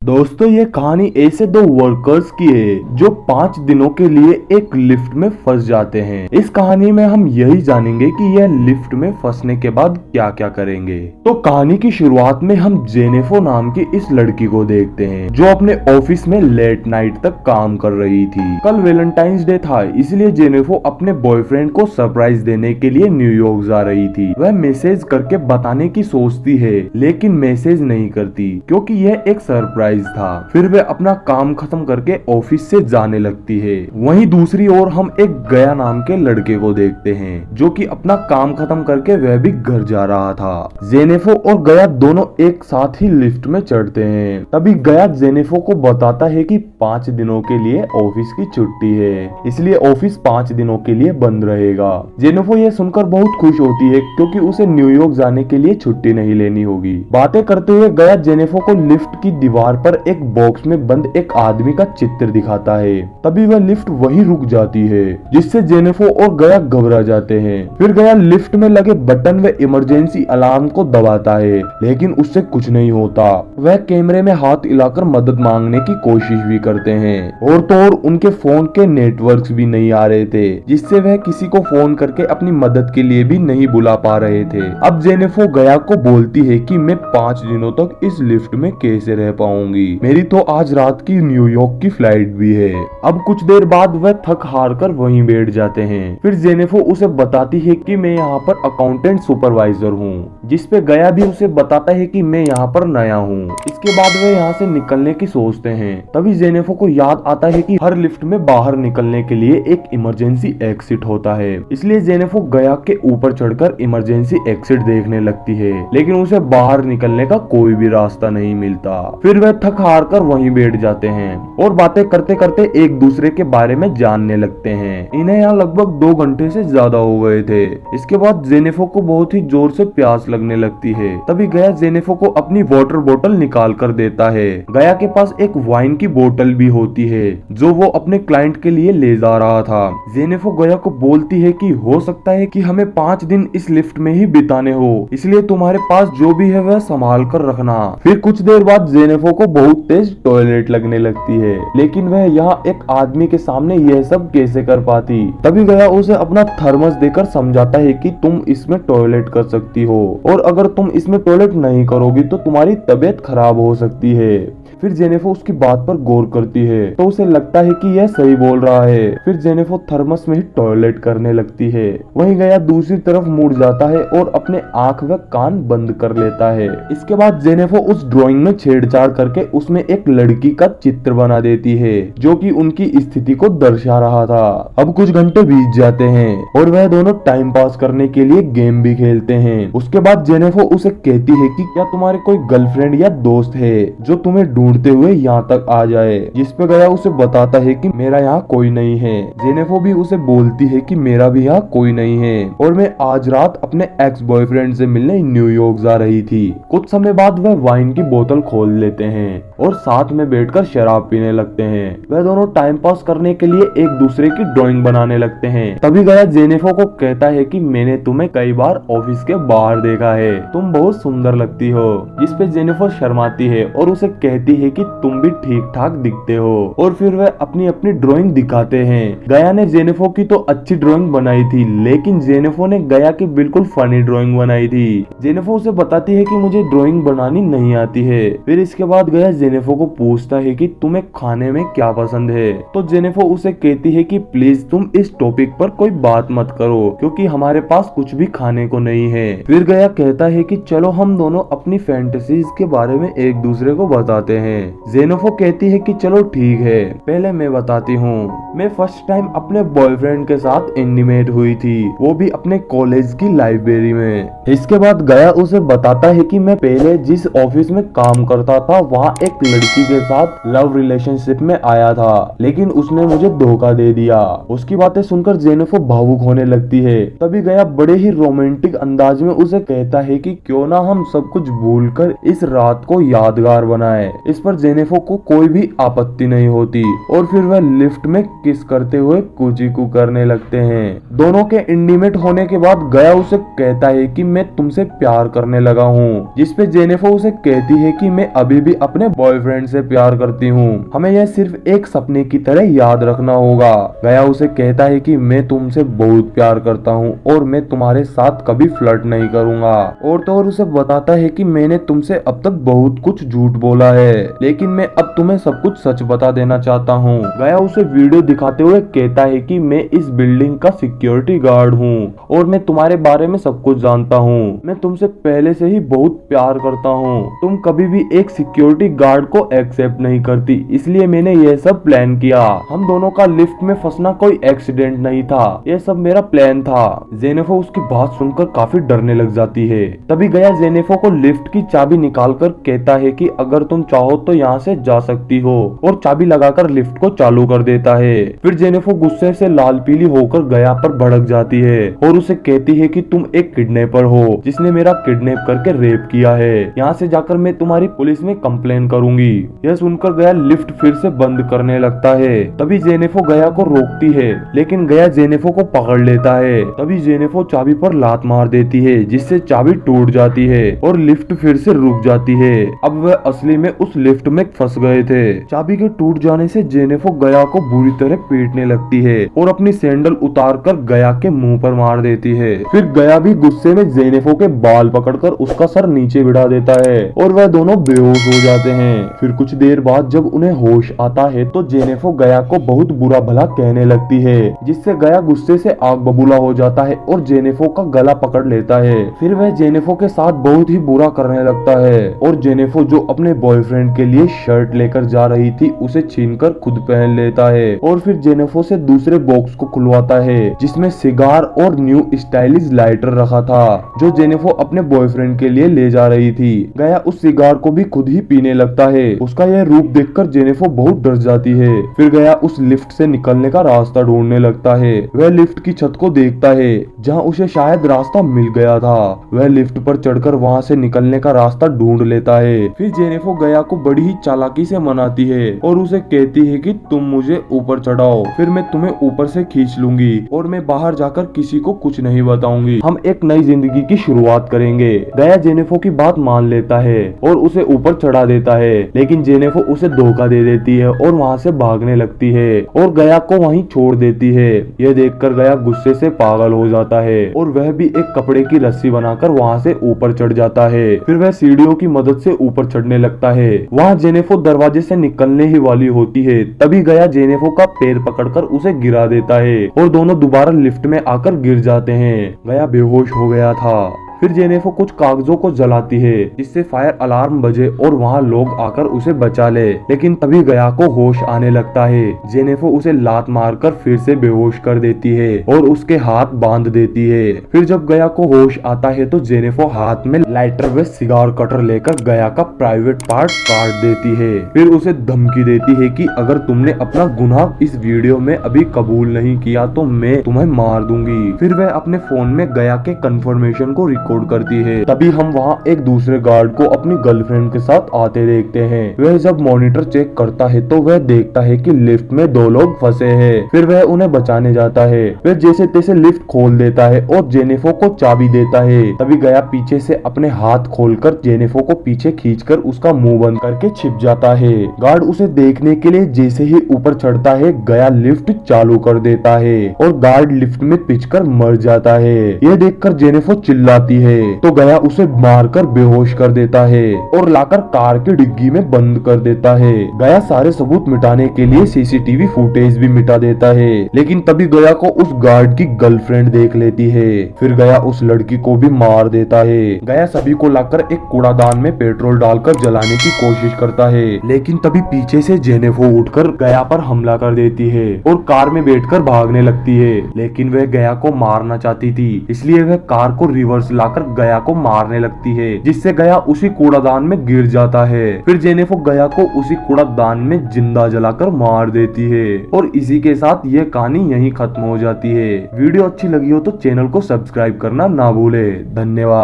दोस्तों ये कहानी ऐसे दो वर्कर्स की है जो 5 दिनों के लिए एक लिफ्ट में फंस जाते हैं। इस कहानी में हम यही जानेंगे कि यह लिफ्ट में फंसने के बाद क्या क्या करेंगे। तो कहानी की शुरुआत में हम जेनिफर नाम की इस लड़की को देखते हैं जो अपने ऑफिस में लेट नाइट तक काम कर रही थी। कल वैलेंटाइंस डे था, इसलिए जेनिफर अपने बॉयफ्रेंड को सरप्राइज देने के लिए न्यूयॉर्क जा रही थी। वह मैसेज करके बताने की सोचती है लेकिन मैसेज नहीं करती क्योंकि यह एक सरप्राइज था। फिर वे अपना काम खत्म करके ऑफिस से जाने लगती है। वहीं दूसरी ओर हम एक गया नाम के लड़के को देखते हैं जो कि अपना काम खत्म करके वह भी घर जा रहा था। जेनिफर और गया दोनों एक साथ ही लिफ्ट में चढ़ते हैं। तभी गया जेनिफर को बताता है कि 5 दिनों के लिए ऑफिस की छुट्टी है, इसलिए ऑफिस 5 दिनों के लिए बंद रहेगा। जेनिफर यह सुनकर बहुत खुश होती है क्योंकि उसे न्यूयॉर्क जाने के लिए छुट्टी नहीं लेनी होगी। बातें करते हुए गया जेनिफर को लिफ्ट की दीवार पर एक बॉक्स में बंद एक आदमी का चित्र दिखाता है। तभी वह लिफ्ट वहीं रुक जाती है जिससे जेनिफर और गया घबरा जाते हैं। फिर गया लिफ्ट में लगे बटन व इमरजेंसी अलार्म को दबाता है लेकिन उससे कुछ नहीं होता। वह कैमरे में हाथ हिलाकर मदद मांगने की कोशिश भी करते हैं और तो और उनके फोन के नेटवर्क्स भी नहीं आ रहे थे जिससे वह किसी को फोन करके अपनी मदद के लिए भी नहीं बुला पा रहे थे। अब जेनिफर गया को बोलती है कि मैं 5 दिनों तक इस लिफ्ट में कैसे रह पाऊंगी, मेरी तो आज रात की न्यूयॉर्क की फ्लाइट भी है। अब कुछ देर बाद वह थक हार कर वहीं बैठ जाते हैं। फिर जेनिफर उसे बताती है कि मैं यहाँ पर अकाउंटेंट सुपरवाइजर हूँ, जिसपे गया भी उसे बताता है कि मैं यहाँ पर नया हूँ। इसके बाद वे यहाँ से निकलने की सोचते हैं। तभी जेनिफर को याद आता है कि हर लिफ्ट में बाहर निकलने के लिए एक इमरजेंसी एक्सिट होता है, इसलिए जेनिफर गया के ऊपर चढ़कर इमरजेंसी एक्सिट देखने लगती है लेकिन उसे बाहर निकलने का कोई भी रास्ता नहीं मिलता। फिर वह थक हार कर वहीं बैठ जाते हैं और बातें करते करते एक दूसरे के बारे में जानने लगते हैं। इन्हें यहाँ लगभग 2 घंटे से ज्यादा हो गए थे। इसके बाद जेनिफर को बहुत ही जोर से प्यास लगने लगती है। तभी गया जेनिफर को अपनी वाटर बोतल निकाल कर देता है। गया के पास एक वाइन की बोतल भी होती है जो वो अपने क्लाइंट के लिए ले जा रहा था। जेनिफर गया को बोलती है कि हो सकता है कि हमें 5 दिन इस लिफ्ट में ही बिताने हो, इसलिए तुम्हारे पास जो भी है वह संभाल कर रखना। फिर कुछ देर बाद जेनिफर को बहुत तेज टॉयलेट लगने लगती है लेकिन वह यहाँ एक आदमी के सामने यह सब कैसे कर पाती। तभी गया उसे अपना थर्मस देकर समझाता है कि तुम इसमें टॉयलेट कर सकती हो और अगर तुम इसमें टॉयलेट नहीं करोगी तो तुम्हारी तबीयत खराब हो सकती है। फिर जेनिफर उसकी बात पर गौर करती है तो उसे लगता है कि यह सही बोल रहा है। फिर जेनिफर थर्मस में ही टॉयलेट करने लगती है। वहीं गया दूसरी तरफ मुड़ जाता है और अपने आंख व कान बंद कर लेता है। इसके बाद जेनिफर उस ड्राइंग में छेड़छाड़ करके उसमें एक लड़की का चित्र बना देती है जो कि उनकी स्थिति को दर्शा रहा था। अब कुछ घंटे बीत जाते हैं और वह दोनों टाइम पास करने के लिए गेम भी खेलते हैं। उसके बाद जेनिफर उसे कहती है कि क्या तुम्हारे कोई गर्लफ्रेंड या दोस्त है जो तुम्हें ढूंढते हुए यहाँ तक आ जाए, जिसपे गया उसे बताता है कि मेरा यहाँ कोई नहीं है। जेनिफर भी उसे बोलती है कि मेरा भी यहाँ कोई नहीं है और मैं आज रात अपने एक्स बॉयफ्रेंड से मिलने न्यूयॉर्क जा रही थी। कुछ समय बाद वह वाइन की बोतल खोल लेते हैं और साथ में बैठकर शराब पीने लगते हैं। वह दोनों टाइम पास करने के लिए एक दूसरे की ड्राइंग बनाने लगते हैं। तभी गया जेनिफर को कहता है कि मैंने तुम्हें कई बार ऑफिस के बाहर देखा है, तुम बहुत सुंदर लगती हो। जिसपे जेनिफर शर्माती है और उसे कहती है कि तुम भी ठीक ठाक दिखते हो और फिर वह अपनी अपनी ड्राइंग दिखाते हैं। गया ने जेनिफर की तो अच्छी ड्राइंग बनाई थी लेकिन जेनिफर ने गया की बिल्कुल फनी ड्राइंग बनाई थी। जेनिफर उसे बताती है कि मुझे ड्राइंग बनानी नहीं आती है। फिर इसके बाद गया जेनिफर को पूछता है कि तुम्हें खाने में क्या पसंद है, तो जेनिफर उसे कहती है कि प्लीज तुम इस टॉपिक पर कोई बात मत करो क्योंकि हमारे पास कुछ भी खाने को नहीं है। फिर गया कहता है कि चलो हम दोनों अपनी फैंटेसीज के बारे में एक दूसरे को बताते हैं। जेनिफर कहती है कि चलो ठीक है, पहले मैं बताती हूँ। मैं फर्स्ट टाइम अपने बॉयफ्रेंड के साथ इंटीमेट हुई थी, वो भी अपने कॉलेज की लाइब्रेरी में। इसके बाद गया उसे बताता है कि मैं पहले जिस ऑफिस में काम करता था वहाँ एक लड़की के साथ लव रिलेशनशिप में आया था लेकिन उसने मुझे धोखा दे दिया। उसकी बातें सुनकर जेनिफर भावुक होने लगती है। तभी गया बड़े ही रोमांटिक अंदाज में उसे कहता है कि क्यों ना हम सब कुछ भूलकर इस रात को यादगार बनाए। जिस पर जेनेफो को कोई भी आपत्ति नहीं होती और फिर वह लिफ्ट में किस करते हुए कूची-कू करने लगते हैं। दोनों के इंटीमेट होने के बाद गया उसे कहता है कि मैं तुमसे प्यार करने लगा हूँ, जिस पे जेनेफर उसे कहती है कि मैं अभी भी अपने बॉयफ्रेंड से प्यार करती हूँ, हमें यह सिर्फ एक सपने की तरह याद रखना होगा। गया उसे कहता है कि मैं तुमसे बहुत प्यार करता हूँ और मैं तुम्हारे साथ कभी फ्लर्ट नहीं करूंगा। और तो और उसे बताता है कि मैंने तुमसे अब तक बहुत कुछ झूठ बोला है, लेकिन मैं अब तुम्हें सब कुछ सच बता देना चाहता हूँ। गया उसे वीडियो दिखाते हुए कहता है कि मैं इस बिल्डिंग का सिक्योरिटी गार्ड हूँ और मैं तुम्हारे बारे में सब कुछ जानता हूँ। मैं तुमसे पहले से ही बहुत प्यार करता हूँ। तुम कभी भी एक सिक्योरिटी गार्ड को एक्सेप्ट नहीं करती, इसलिए मैंने यह सब प्लान किया। हम दोनों का लिफ्ट में फंसना कोई एक्सीडेंट नहीं था, यह सब मेरा प्लान था। जेनेफर उसकी बात सुनकर काफी डरने लग जाती है। तभी गया जेनेफर को लिफ्ट की चाबी निकालकर कहता है कि अगर तुम चाहो तो यहाँ से जा सकती हो, और चाबी लगाकर लिफ्ट को चालू कर देता है। फिर जेनेफर गुस्से से लाल पीली होकर गया पर भड़क जाती है और उसे कहती है कि तुम एक किडनैपर हो जिसने मेरा किडनैप करके रेप किया है। यहाँ से जाकर मैं तुम्हारी पुलिस में कंप्लेन करूंगी। यह सुनकर गया लिफ्ट फिर से बंद करने लगता है। तभी जेनेफर गया को रोकती है, लेकिन गया जेनेफर को पकड़ लेता है। तभी जेनेफर चाबी पर लात मार देती है, जिससे चाबी टूट जाती है और लिफ्ट फिर से रुक जाती है। अब वह असली में उस लिफ्ट में फंस गए थे। चाबी के टूट जाने से जेनेफर गया को बुरी तरह पीटने लगती है और अपनी सैंडल उतार कर गया के मुंह पर मार देती है। फिर गया भी गुस्से में जेनेफर के बाल पकड़कर उसका सर नीचे बिठा देता है और वह दोनों बेहोश हो जाते हैं। फिर कुछ देर बाद जब उन्हें होश आता है तो जेनेफर गया को बहुत बुरा भला कहने लगती है, जिससे गया गुस्से से आग बबूला हो जाता है और जेनेफर का गला पकड़ लेता है। फिर वह जेनेफर के साथ बहुत ही बुरा करने लगता है और जेनेफर जो अपने बॉयफ्रेंड के लिए शर्ट लेकर जा रही थी उसे छीनकर खुद पहन लेता है और फिर जेनेफर से दूसरे बॉक्स को खुलवाता है जिसमें सिगार और न्यू स्टाइलिश लाइटर रखा था, जो जेनेफर अपने बॉयफ्रेंड के लिए ले जा रही थी। गया उस सिगार को भी खुद ही पीने लगता है। उसका यह रूप देखकर जेनेफर बहुत डर जाती है। फिर गया उस लिफ्ट से निकलने का रास्ता ढूंढने लगता है। वह लिफ्ट की छत को देखता है जहाँ उसे शायद रास्ता मिल गया था। वह लिफ्ट पर चढ़कर वहाँ से निकलने का रास्ता ढूंढ लेता है। फिर जेनेफर गया को बड़ी ही चालाकी से मनाती है और उसे कहती है कि तुम मुझे ऊपर चढ़ाओ, फिर मैं तुम्हें ऊपर से खींच लूंगी और मैं बाहर जाकर किसी को कुछ नहीं बताऊंगी। हम एक नई जिंदगी की शुरुआत करेंगे। गया जेनेफर की बात मान लेता है और उसे ऊपर चढ़ा देता है, लेकिन जेनेफर उसे धोखा दे देती है और वहाँ से भागने लगती है और गया को वहीं छोड़ देती है। यह देखकर गया गुस्से से पागल हो जाता है और वह भी एक कपड़े की रस्सी बनाकर वहाँ से ऊपर चढ़ जाता है। फिर वह सीढ़ियों की मदद से ऊपर चढ़ने लगता है। वहाँ जेनेफर दरवाजे से निकलने ही वाली होती है, तभी गया जेनेफर का पैर पकड़कर उसे गिरा देता है और दोनों दोबारा लिफ्ट में आकर गिर जाते हैं। गया बेहोश हो गया था। फिर जेनेफर कुछ कागजों को जलाती है जिससे फायर अलार्म बजे और वहाँ लोग आकर उसे बचा ले, लेकिन तभी गया को होश आने लगता है। जेनेफर उसे लात मारकर फिर से बेहोश कर देती है और उसके हाथ बांध देती है। फिर जब गया को होश आता है तो जेनेफर हाथ में लाइटर व सिगार कटर लेकर गया का प्राइवेट पार्ट काट देती है। फिर उसे धमकी देती है कि अगर तुमने अपना गुनाह इस वीडियो में अभी कबूल नहीं किया तो मैं तुम्हें मार दूंगी। फिर वह अपने फोन में गया के कंफर्मेशन को रिकॉर्ड करती है। तभी हम वहाँ एक दूसरे गार्ड को अपनी गर्लफ्रेंड के साथ आते देखते हैं। वह जब मॉनिटर चेक करता है तो वह देखता है कि लिफ्ट में 2 लोग फंसे हैं। फिर वह उन्हें बचाने जाता है। फिर जैसे तैसे लिफ्ट खोल देता है और जेनेफर को चाबी देता है। तभी गया पीछे से अपने हाथ खोलकर जेनेफर को पीछे खींचकर उसका मुंह बंद करके छिप जाता है। गार्ड उसे देखने के लिए जैसे ही ऊपर चढ़ता है गया लिफ्ट चालू कर देता है और गार्ड लिफ्ट में पिचकर मर जाता है। यह देखकर जेनेफर चिल्लाती है तो गया उसे मारकर बेहोश कर देता है और लाकर कार की डिग्गी में बंद कर देता है। गया सारे सबूत मिटाने के लिए सीसीटीवी फुटेज भी मिटा देता है, लेकिन तभी गया को उस गार्ड की गर्लफ्रेंड देख लेती है। फिर गया उस लड़की को भी मार देता है। गया सभी को लाकर एक कूड़ादान में पेट्रोल डालकर जलाने की कोशिश करता है, लेकिन तभी पीछे से जेनेफर उठकर गया पर हमला कर देती है और कार में बैठकर भागने लगती है। लेकिन वह गया को मारना चाहती थी, इसलिए वह कार को रिवर्स लाकर गया को मारने लगती है, जिससे गया उसी कूड़ादान में गिर जाता है। फिर जेनेफर गया को उसी कूड़ादान में जिंदा जलाकर मार देती है और इसी के साथ यह कहानी यहीं खत्म हो जाती है। वीडियो अच्छी लगी हो तो चैनल को सब्सक्राइब करना ना भूले। धन्यवाद।